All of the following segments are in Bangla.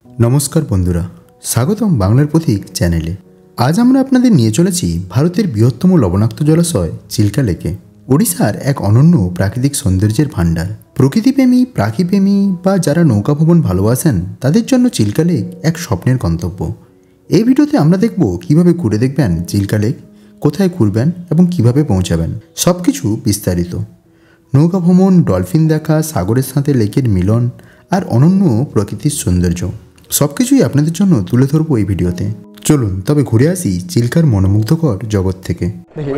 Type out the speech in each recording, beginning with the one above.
नमस्कार बंधुरा स्वागतम बांगलार पथिक चैनेले। आज आमरा आपनादेर निये चलेछि भारतेर बृहत्तम लवणाक्त जलाशय चिल्का लेके। ओडिशार एक अनन्य प्राकृतिक सौंदर्येर भाण्डार। प्रकृतिप्रेमी प्राणीप्रेमी बा जारा नौका भ्रमण भालोबासेन तादेर जन्य चिल्का लेक एक स्वप्नेर गन्तव्य। এই ভিডিওতে আমরা দেখব কিভাবে ঘুরে দেখবেন চিল্কা লেক, কোথায় ঘুরবেন এবং কিভাবে পৌঁছাবেন, সবকিছু বিস্তারিত। নৌকা ভ্রমণ, ডলফিন দেখা, সাগরের সাথে লেকের মিলন আর অনন্য প্রকৃতির সৌন্দর্য সবকিছুই আপনাদের জন্য তুলে ধরবো এই ভিডিওতে। চলুন তবে ঘুরে আসি চিল্কার মনোমুগ্ধকর জগৎ থেকে। देखिए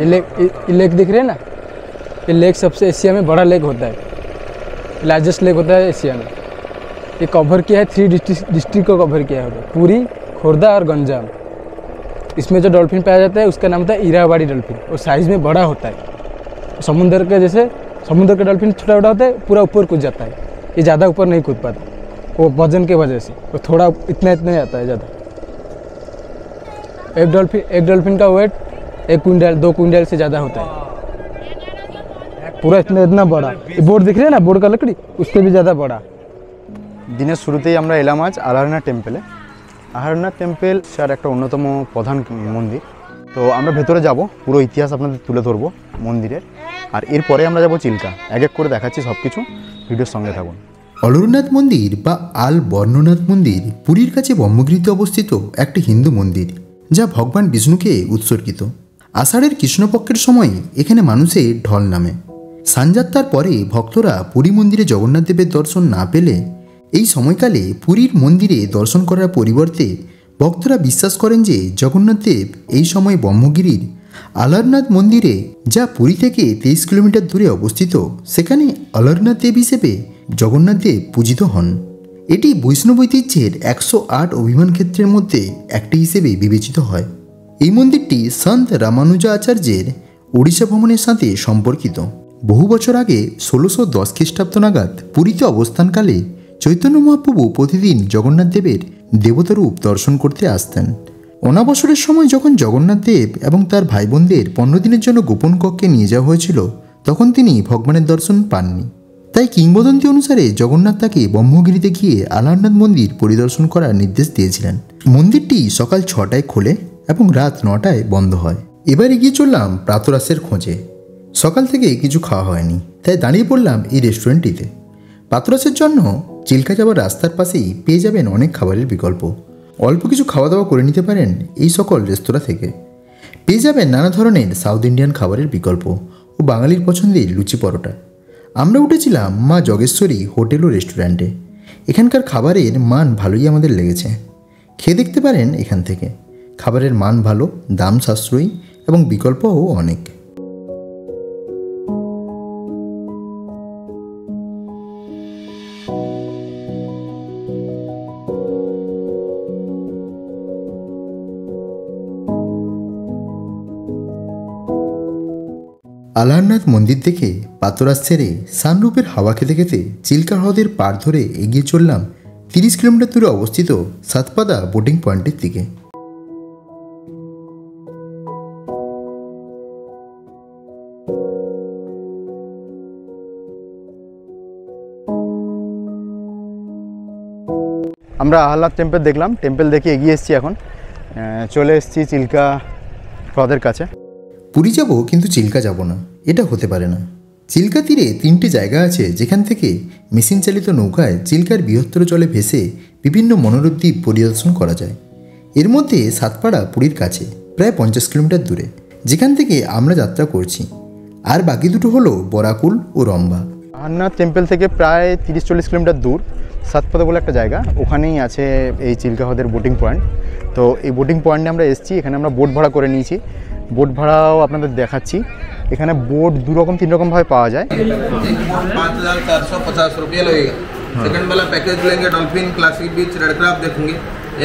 ये लेक दिख रहे हैं ना, ये लेक सबसे एशिया में बड़ा लेक होता है, लार्जेस्ट लेक होता है एशिया में। ये कवर किया है 3 डिस्ट्रिक्ट को कवर किया है, पुरी, खोर्धा और गंजाम। इसमें जो डॉल्फिन पाया जाता है उसका नाम होता है इरावाड़ी डॉल्फिन। वो साइज़ में बड़ा होता है, समुद्र के जैसे समुद्र का डॉल्फिन छोटा छोटा होता है, पूरा ऊपर कूद जाता है। ये ज़्यादा ऊपर नहीं कूद पाता, वो वजन के वजह से वो थोड़ा इतना ही आता है ज़्यादा। एक डॉल्फिन का वेट 1 क्विंटल 2 क्विंटल से ज़्यादा होता है, पूरा इतना बड़ा। ये बोर्ड दिख रहे हैं ना, बोर्ड का लकड़ी उससे भी ज़्यादा बड़ा। दिनेर शुरूतेई आमरा एलाम आज आलारनाथ टेम्पले। आलारनाथ टेम्पल सेटार एक अन्यतम प्रधान मंदिर। तो आमरा भेतरे जाबो, पुरो इतिहास आपनादेर तुले धरबो मंदिरेर, और एरपरे आमरा जाबो चिल्का। एक एक करे देखाच्छि सबकिछु, भिडियोर संगे थाकुन। অলরনাথ মন্দির বা আল বর্ণনাথ মন্দির পুরীর কাছে ব্রহ্মগিরিতে অবস্থিত একটি হিন্দু মন্দির, যা ভগবান বিষ্ণুকে উৎসর্গিত। আষাঢ়ের কৃষ্ণপক্ষের সময় এখানে মানুষের ঢল নামে। সানযাত্রার পরে ভক্তরা পুরী মন্দিরে জগন্নাথ দেবের দর্শন না পেলে এই সময়কালে পুরীর মন্দিরে দর্শন করার পরিবর্তে ভক্তরা বিশ্বাস করেন যে জগন্নাথ দেব এই সময় ব্রহ্মগিরির আলারনাথ মন্দিরে, যা পুরী থেকে 23 কিলোমিটার দূরে অবস্থিত, সেখানে আলারনাথ দেব হিসেবে জগন্নাথ দেব পূজিত হন। এটি বৈষ্ণব ঐতিহ্যের 108 অভিমান ক্ষেত্রের মধ্যে একটি হিসেবে বিবেচিত হয়। এই মন্দিরটি সন্ত রামানুজা আচার্যের ওড়িশা ভ্রমণের সাথে সম্পর্কিত। বহু বছর আগে 1610 খ্রিস্টাব্দ নাগাদ পুরীতে অবস্থানকালে চৈতন্য মহাপ্রভু প্রতিদিন জগন্নাথ দেবের দেবতারূপ দর্শন করতে আসতেন। অনাবসরের সময় যখন জগন্নাথ দেব এবং তার ভাই বোনদের 15 দিনের জন্য গোপন কক্ষে নিয়ে যাওয়া হয়েছিল, তখন তিনি ভগবানের দর্শন পাননি। তাই কিংবদন্তি অনুসারে জগন্নাথ তাকে ব্রহ্মগিরিতে গিয়ে আলারনাথ মন্দির পরিদর্শন করার নির্দেশ দিয়েছিলেন। মন্দিরটি সকাল 6টায় খোলে এবং রাত 9টায় বন্ধ হয়। এবার এগিয়ে চললাম প্রাতরাশের খোঁজে। সকাল থেকে কিছু খাওয়া হয়নি, তাই দাঁড়িয়ে পড়লাম এই রেস্টুরেন্টটিতে। প্রাতরাশের জন্য চিল্কা যাওয়ার রাস্তার পাশেই পেয়ে যাবেন অনেক খাবারের বিকল্প। অল্প কিছু খাওয়া দাওয়া করে নিতে পারেন এই সকল রেস্তোরাঁ থেকে। পেয়ে যাবেন নানা ধরনের সাউথ ইন্ডিয়ান খাবারের বিকল্প ও বাঙালির পছন্দের লুচি পরোটা। আমরা উঠেছিলাম মা জগেশ্বরী হোটেল ও রেস্টুরেন্টে। এখানকার খাবারের মান ভালোই আমাদের লেগেছে। খেয়ে দেখতে পারেন এখান থেকে। খাবারের মান ভালো, দাম সাশ্রয়ী এবং বিকল্পও অনেক। আলারনাথ মন্দির দেখে প্রাতরাশ ছেড়ে সানরূপের হাওয়া খেতে খেতে চিল্কা হ্রদের পার ধরে এগিয়ে চললাম 30 কিলোমিটার দূরে অবস্থিত সাতপাদা বোটিং পয়েন্টের দিকে। আমরা আহ্লাদ টেম্পল দেখলাম, টেম্পল দেখে এগিয়ে এসেছি। এখন চলে এসেছি চিল্কা হ্রদের কাছে। পুরী যাব কিন্তু চিল্কা যাব না, এটা হতে পারে না। চিল্কা তীরে 3টি জায়গা আছে যেখান থেকে মেশিন চালিত নৌকায় চিল্কার বৃহত্তর জলে ভেসে বিভিন্ন মনোরম দ্বীপ পরিদর্শন করা যায়। এর মধ্যে সাতপাড়া পুরীর কাছে প্রায় 50 কিলোমিটার দূরে, যেখান থেকে আমরা যাত্রা করছি। আর বাকি দুটো হলো বরাকুল ও রম্বা। আহ্লাদ টেম্পল থেকে প্রায় 30-40 কিলোমিটার দূর সাতপাদা বলে একটা জায়গা, ওখানেই আছে এই চিল্কা হ্রদের বোটিং পয়েন্ট। তো এই বোটিং পয়েন্টে আমরা এসেছি। এখানে আমরা বোট ভাড়া করে নিয়েছি। বোট ভাড়াও আপনাদের দেখাচ্ছি। এখানে বোট 2 রকম 3 রকমভাবে পাওয়া যায়। 5450 रुपये लगेगा। सेकंड वाला पैकेज लेंगे डॉल्फिन क्लासिक बीच रेड क्राफ्ट देखेंगे,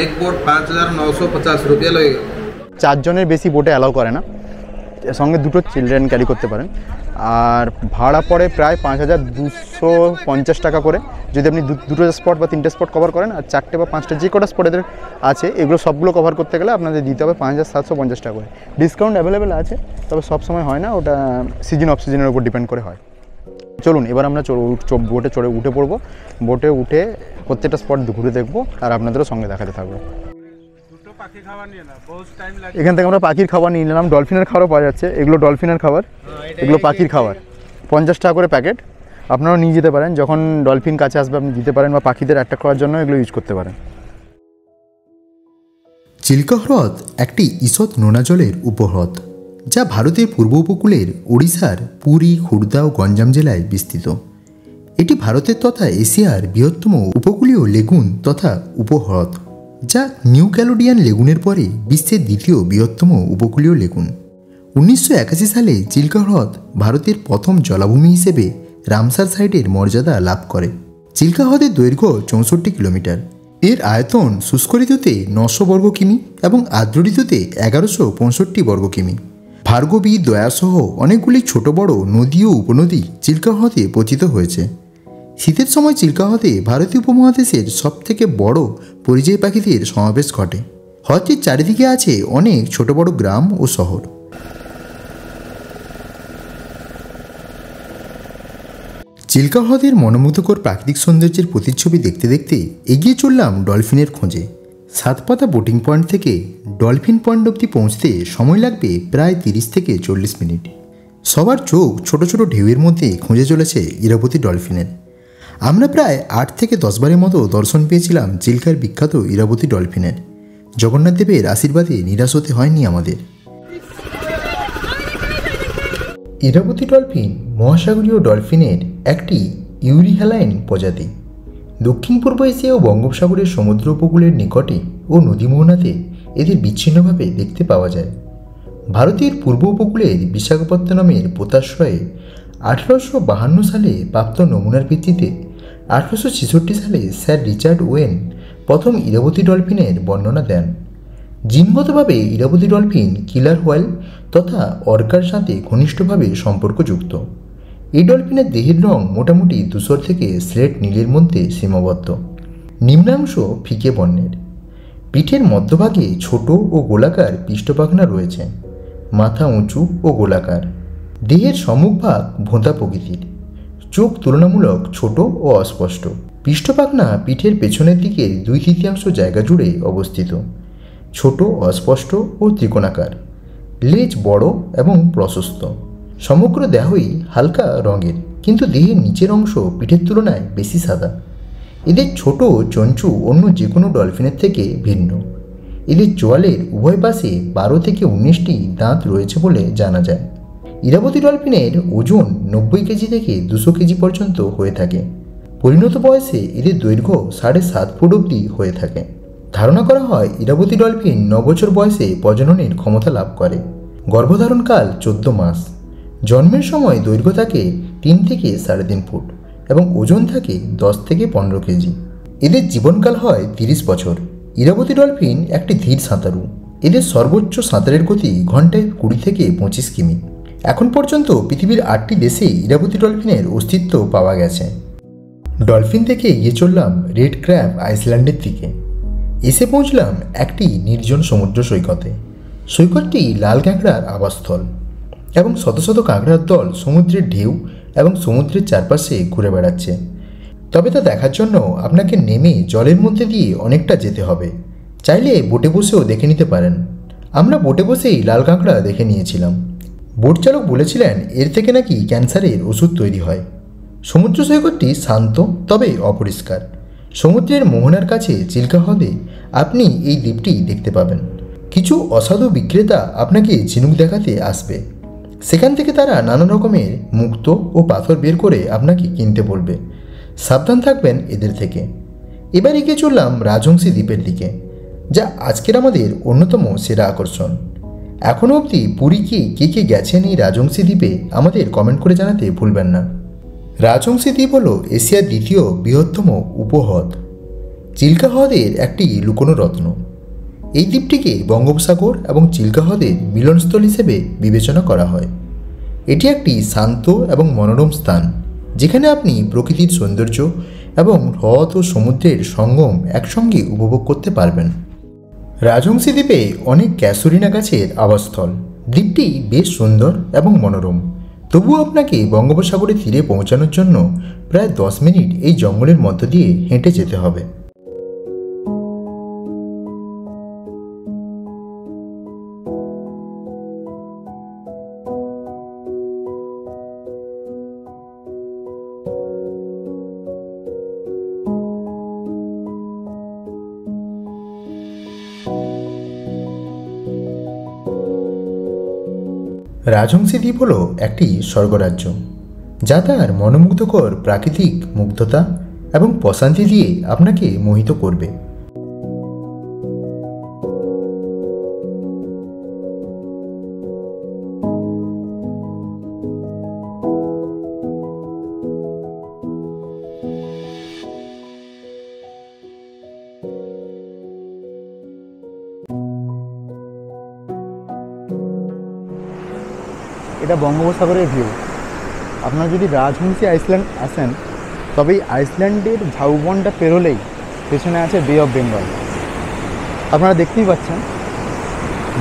एक बोट 5950 रुपये लगेगा। 4 জনের বেশি বোটে অ্যালাউ করে না, সঙ্গে 2টো চিলড্রেন ক্যারি করতে পারেন। আর ভাড়া পড়ে প্রায় 5250 টাকা করে যদি আপনি 2টো স্পট বা 3টে স্পট কভার করেন। আর 4টে বা 5টে যে কটা স্পট এদের আছে এগুলো সবগুলো কভার করতে গেলে আপনাদের দিতে হবে 5750 টাকা করে। ডিসকাউন্ট অ্যাভেলেবেল আছে, তবে সব সময় হয় না, ওটা সিজন অফ সিজনের উপর ডিপেন্ড করে হয়। চলুন এবার আমরা বোটে চড়ে উঠে পড়বো। বোটে উঠে প্রত্যেকটা স্পট ঘুরে দেখবো আর আপনাদেরও সঙ্গে দেখাতে থাকবো। এখান থেকে আমরা পাখির খাবার নিয়ে নিলাম, ডলফিনের খাবারও পাওয়া যাচ্ছে। এগুলো ডলফিনের খাবার, এগুলো পাখির খাবার, 50 টাকা করে প্যাকেট। আপনারাও নিয়ে যেতে পারেন, যখন ডলফিন কাছে আসবে আপনি দিতে পারেন, বা পাখিদের অ্যাট্রাক্ট করার জন্য এগুলো ইউজ করতে পারেন। চিল্কা হ্রদ একটি ঈষৎ নোনা জলের উপহ্রদ, যা ভারতের পূর্ব উপকূলের ওড়িশার পুরী, খুর্দা ও গঞ্জাম জেলায় বিস্তৃত। এটি ভারতের তথা এশিয়ার বৃহত্তম উপকূলীয় লেগুন তথা উপহ্রদ, যা নিউ ক্যালোডিয়ান লেগুনের পরে বিশ্বের দ্বিতীয় বৃহত্তম উপকূলীয় লেগুন। 1981 সালে চিল্কা হ্রদ ভারতের প্রথম জলাভূমি হিসেবে রামসার সাইটের মর্যাদা লাভ করে। চিল্কা হ্রদের দৈর্ঘ্য 64 কিলোমিটার। এর আয়তন শুষ্ক ঋতুতে 900 বর্গ কিমি এবং আর্দ্র ঋতুতে 1165 বর্গ কিমি। ভার্গবী, দয়াসহ অনেকগুলি ছোট বড় নদী ও উপনদী চিল্কা হ্রদে পতিত হয়েছে। শীতের সময় চিল্কা হ্রদে ভারতীয় উপমহাদেশের সবথেকে বড় পরিযায়ী পাখিদের সমাবেশ ঘটে। হ্রদটির চারিদিকে আছে অনেক ছোট বড় গ্রাম ও শহর। চিল্কা হ্রদের মনোমুগ্ধকর প্রাকৃতিক সৌন্দর্যের প্রতিচ্ছবি দেখতে দেখতে এগিয়ে চললাম ডলফিনের খোঁজে। সাতপাতা বোটিং পয়েন্ট থেকে ডলফিন পয়েন্ট অবধি পৌঁছতে সময় লাগবে প্রায় 30 থেকে 40 মিনিট। সবার চোখ ছোট ছোট ঢেউয়ের মধ্যে খুঁজে চলেছে ইরাবতী ডলফিনের। আমরা প্রায় 8 থেকে 10 বারের মতো দর্শন পেয়েছিলাম চিল্কার বিখ্যাত ইরাবতী ডলফিনের। জগন্নাথ দেবের আশীর্বাদে নিরাশ হতে হয়নি আমাদের। ইরাবতী ডলফিন মহাসাগরীয় ডলফিনের একটি ইউরিহ্যালাইন প্রজাতি। দক্ষিণ পূর্ব এশিয়া ও বঙ্গোপসাগরের সমুদ্র উপকূলের নিকটে ও নদীমোহনাতে এদের বিচ্ছিন্নভাবে দেখতে পাওয়া যায়। ভারতের পূর্ব উপকূলের বিশাখাপত্তনমের পোতাশ্রয়ে 1852 সালে প্রাপ্ত নমুনার ভিত্তিতে 1866 সালে স্যার রিচার্ড ওয়েন প্রথম ইরাবতী ডলফিনের বর্ণনা দেন। জিনগতভাবে ইরাবতী ডলফিন কিলার হোয়াইল তথা অর্কার সাথে ঘনিষ্ঠভাবে সম্পর্কযুক্ত। এই ডলফিনের দেহের রং মোটামুটি ধূসর থেকে স্লেট নীলের মধ্যে সীমাবদ্ধ। নিম্নাংশ ফিকে বর্ণের। পিঠের মধ্যভাগে ছোট ও গোলাকার পৃষ্ঠপাখনা রয়েছে। মাথা উঁচু ও গোলাকার। দেহের সম্মুখভাগ ভোঁতা প্রকৃতির। চোখ তুলনামূলক ছোট ও অস্পষ্ট। পৃষ্ঠপাখনা পিঠের পেছনের দিকের 2/3 জায়গা জুড়ে অবস্থিত। ছোট, অস্পষ্ট ও ত্রিকোণাকার। লেজ বড় এবং প্রশস্ত। সমগ্র দেহই হালকা রঙের, কিন্তু দেহের নিচের অংশ পিঠের তুলনায় বেশি সাদা। এদের ছোট চঞ্চু অন্য যে কোনো ডলফিনের থেকে ভিন্ন। এদের চোয়ালের উভয় পাশে 12 থেকে 19টি দাঁত রয়েছে বলে জানা যায়। ইরাবতী ডলফিনের ওজন 90 কেজি থেকে 200 কেজি পর্যন্ত হয়ে থাকে। পরিণত বয়সে এদের দৈর্ঘ্য 7.5 ফুট অবধি হয়ে থাকে। ধারণা করা হয় ইরাবতী ডলফিন 9 বছর বয়সে প্রজননের ক্ষমতা লাভ করে। গর্ভধারণকাল 14 মাস। জন্মের সময় দৈর্ঘ্য থাকে 3 থেকে 3.5 ফুট এবং ওজন থাকে 10 থেকে 15 কেজি। এদের জীবনকাল হয় 30 বছর। ইরাবতী ডলফিন একটি ধীর সাঁতারু। এদের সর্বোচ্চ সাঁতারের গতি ঘন্টায় 20 থেকে 25 কিমি। এখন পর্যন্ত পৃথিবীর 8টি দেশে ইরাবতী ডলফিনের অস্তিত্ব পাওয়া গেছে। ডলফিন থেকে এগিয়ে চললাম রেড ক্র্যাব আইল্যান্ডের দিকে। এসে পৌঁছলাম একটি নির্জন সমুদ্র সৈকতে। সৈকতটি লাল কাঁকড়ার আবাসস্থল এবং শত শত কাঁকড়ার দল সমুদ্রের ঢেউ এবং সমুদ্রের চারপাশে ঘুরে বেড়াচ্ছে। তবে তা দেখার জন্য আপনাকে নেমে জলের মধ্যে দিয়ে অনেকটা যেতে হবে। চাইলে বোটে বসেও দেখে নিতে পারেন। আমরা বোটে বসেই লাল কাঁকড়া দেখে নিয়েছিলাম। বোট চালক বলেছিলেন এর থেকে নাকি ক্যান্সারের ওষুধ তৈরি হয়। সমুদ্র সৈকতটি শান্ত তবে অপরিষ্কার। সমুদ্রের মোহনার কাছে চিল্কা হ্রদে আপনি এই দ্বীপটি দেখতে পাবেন। কিছু অসাধু বিক্রেতা আপনাকে ঝিনুক দেখাতে আসবে। সেখান থেকে তারা নানা রকমের মুক্তো ও পাথর বের করে আপনাকে কিনতে বলবে। সাবধান থাকবেন এদের থেকে। এবার এগিয়ে চললাম রাজহংসী দ্বীপের দিকে, যা আজকের আমাদের অন্যতম সেরা আকর্ষণ। এখনও অবধি পুরী কে কে গেছেন এই রাজহংসী দ্বীপে আমাদের কমেন্ট করে জানাতে ভুলবেন না। রাজহংসী দ্বীপ হল এশিয়ার দ্বিতীয় বৃহত্তম উপহ্রদ। চিল্কা হ্রদের একটি লুকোনো রত্ন। এই দ্বীপটিকে বঙ্গোপসাগর এবং চিল্কা হ্রদের মিলনস্থল হিসেবে বিবেচনা করা হয়। এটি একটি শান্ত এবং মনোরম স্থান, যেখানে আপনি প্রকৃতির সৌন্দর্য এবং হ্রদ ও সমুদ্রের সঙ্গম একসঙ্গে উপভোগ করতে পারবেন। রাজহংসী দ্বীপে অনেক ক্যাসুরিনা গাছের আবাসস্থল। দ্বীপটি বেশ সুন্দর এবং মনোরম, তবুও আপনাকে বঙ্গোপসাগরের তীরে পৌঁছানোর জন্য প্রায় 10 মিনিট এই জঙ্গলের মধ্য দিয়ে হেঁটে যেতে হবে। রাজহংসী দ্বীপ হল একটি স্বর্গরাজ্য, যা তার মনোমুগ্ধকর প্রাকৃতিক মুগ্ধতা এবং প্রশান্তি দিয়ে আপনাকে মোহিত করবে। এটা বঙ্গোপসাগরের ভিউ। আপনারা যদি রাজহংসী আইসল্যান্ড আসেন, তবে এই আইসল্যান্ডের ঝাউবনটা পেরোলেই পেছনে আছে বে অফ বেঙ্গল। আপনারা দেখতেই পাচ্ছেন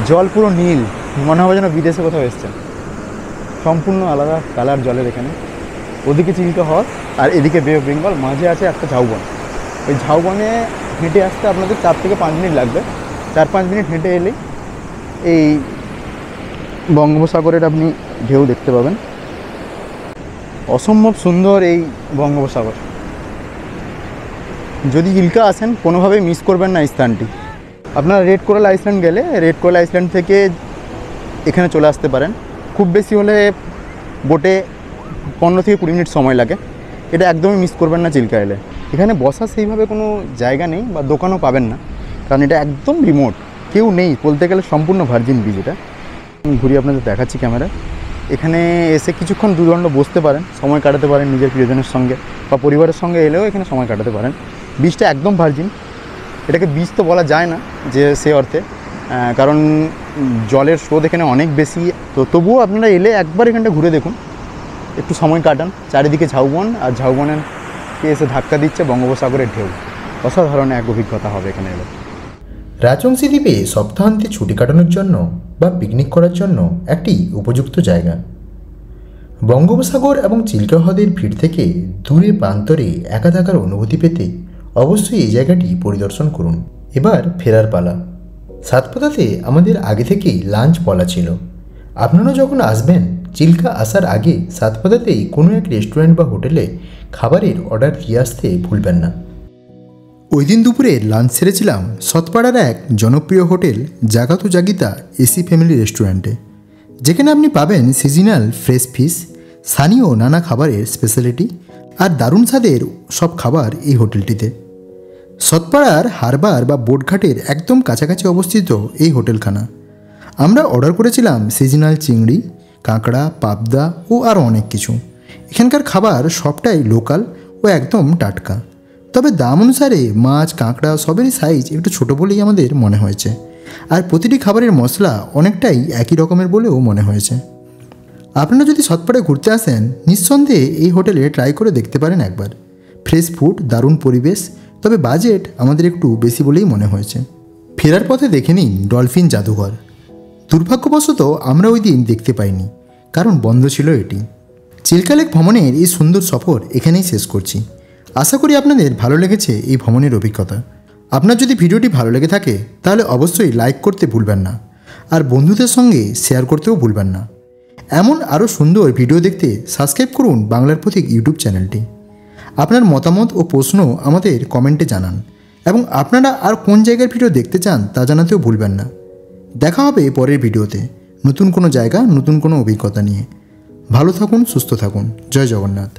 জল পুরো নীল, মনে হবে যেন বিদেশে কোথাও এসছেন। সম্পূর্ণ আলাদা কালার জলের এখানে। ওদিকে চিল্কা হ্রদ আর এদিকে বে অফ বেঙ্গল, মাঝে আছে একটা ঝাউবন। ওই ঝাউবনে হেঁটে আসতে আপনাদের 4 থেকে 5 মিনিট লাগবে। 4-5 মিনিট হেঁটে এলেই এই বঙ্গোপসাগরের আপনি ঢেউ দেখতে পাবেন। অসম্ভব সুন্দর এই বঙ্গোপসাগর। যদি চিল্কা আসেন কোনোভাবেই মিস করবেন না এই স্থানটি। আপনারা রেড কোরাল আইসল্যান্ড গেলে রেড কোরাল আইসল্যান্ড থেকে এখানে চলে আসতে পারেন। খুব বেশি হলে বোটে 15 থেকে 20 মিনিট সময় লাগে। এটা একদমই মিস করবেন না চিল্কা এলে। এখানে বসার সেইভাবে কোনো জায়গা নেই বা দোকানও পাবেন না, কারণ এটা একদম রিমোট, কেউ নেই বলতে গেলে। সম্পূর্ণ ভার্জিন বিচ এটা। ঘুরিয়ে আপনাদের দেখাচ্ছি ক্যামেরায়। এখানে এসে কিছুক্ষণ দুদণ্ড বসতে পারেন, সময় কাটাতে পারেন নিজের প্রিয়জনের সঙ্গে বা পরিবারের সঙ্গে এলেও এখানে সময় কাটাতে পারেন। বিচটা একদম ভার্জিন। এটাকে বিচ তো বলা যায় না যে সে অর্থে, কারণ জলের স্রোত এখানে অনেক বেশি। তো তবুও আপনারা এলে একবার এখানটা ঘুরে দেখুন, একটু সময় কাটান। চারিদিকে ঝাউবন, আর ঝাউবনের এসে ধাক্কা দিচ্ছে বঙ্গোপসাগরের ঢেউ। অসাধারণ এক অভিজ্ঞতা হবে এখানে এলে। রাজহংসী দ্বীপে সপ্তাহান্তে ছুটি কাটানোর জন্য বা পিকনিক করার জন্য একটি উপযুক্ত জায়গা। বঙ্গোপসাগর এবং চিল্কা হ্রদের ভিড় থেকে দূরে প্রান্তরে একা থাকার অনুভূতি পেতে অবশ্যই এই জায়গাটি পরিদর্শন করুন। এবার ফেরার পালা। সাতপাতাতে আমাদের আগে থেকেই লাঞ্চ বলা ছিল। আপনারা যখন আসবেন, চিল্কা আসার আগে সাতপাতাতেই কোনো এক রেস্টুরেন্ট বা হোটেলে খাবারের অর্ডার দিয়ে আসতে ভুলবেন না। ওই দিন দুপুরে লাঞ্চ সেরেছিলাম সতপাড়ার এক জনপ্রিয় হোটেল জাগাতো জাগিতা এসি ফ্যামিলি রেস্টুরেন্টে, যেখানে আপনি পাবেন সিজনাল ফ্রেশ ফিশ, স্থানীয় নানা খাবারের স্পেশালিটি আর দারুণ স্বাদের সব খাবার এই হোটেলটিতে। সতপাড়ার হারবার বা বোটঘাটের একদম কাছাকাছি অবস্থিত এই হোটেলখানা। আমরা অর্ডার করেছিলাম সিজনাল চিংড়ি, কাঁকড়া, পাবদা ও আরও অনেক কিছু। এখানকার খাবার সবটাই লোকাল ও একদম টাটকা। তবে দাম অনুসারে মাছ, কাঁকড়া সবেরই সাইজ একটু ছোটো বলেই আমাদের মনে হয়েছে, আর প্রতিটি খাবারের মশলা অনেকটাই একই রকমের বলেও মনে হয়েছে। আপনারা যদি সতপাড়ায় ঘুরতে আসেন, নিঃসন্দেহে এই হোটেলে ট্রাই করে দেখতে পারেন একবার। ফ্রেশ ফুড, দারুণ পরিবেশ, তবে বাজেট আমাদের একটু বেশি বলেই মনে হয়েছে। ফেরার পথে দেখে নিন ডলফিন জাদুঘর। দুর্ভাগ্যবশত আমরা ওই দিন দেখতে পাইনি, কারণ বন্ধ ছিল এটি। চিল্কা লেক ভ্রমণের এই সুন্দর সফর এখানেই শেষ করছি। আশা করি আপনাদের ভালো লেগেছে এই ভ্রমণের অভিজ্ঞতা। আপনার যদি ভিডিওটি ভালো লেগে থাকে তাহলে অবশ্যই লাইক করতে ভুলবেন না, আর বন্ধুদের সঙ্গে শেয়ার করতেও ভুলবেন না। এমন আরও সুন্দর ভিডিও দেখতে সাবস্ক্রাইব করুন বাংলার পথিক ইউটিউব চ্যানেলটি। আপনার মতামত ও প্রশ্ন আমাদের কমেন্টে জানান, এবং আপনারা আর কোন জায়গার ভিডিও দেখতে চান তা জানাতেও ভুলবেন না। দেখা হবে পরের ভিডিওতে নতুন কোনো জায়গা, নতুন কোনো অভিজ্ঞতা নিয়ে। ভালো থাকুন, সুস্থ থাকুন। জয় জগন্নাথ।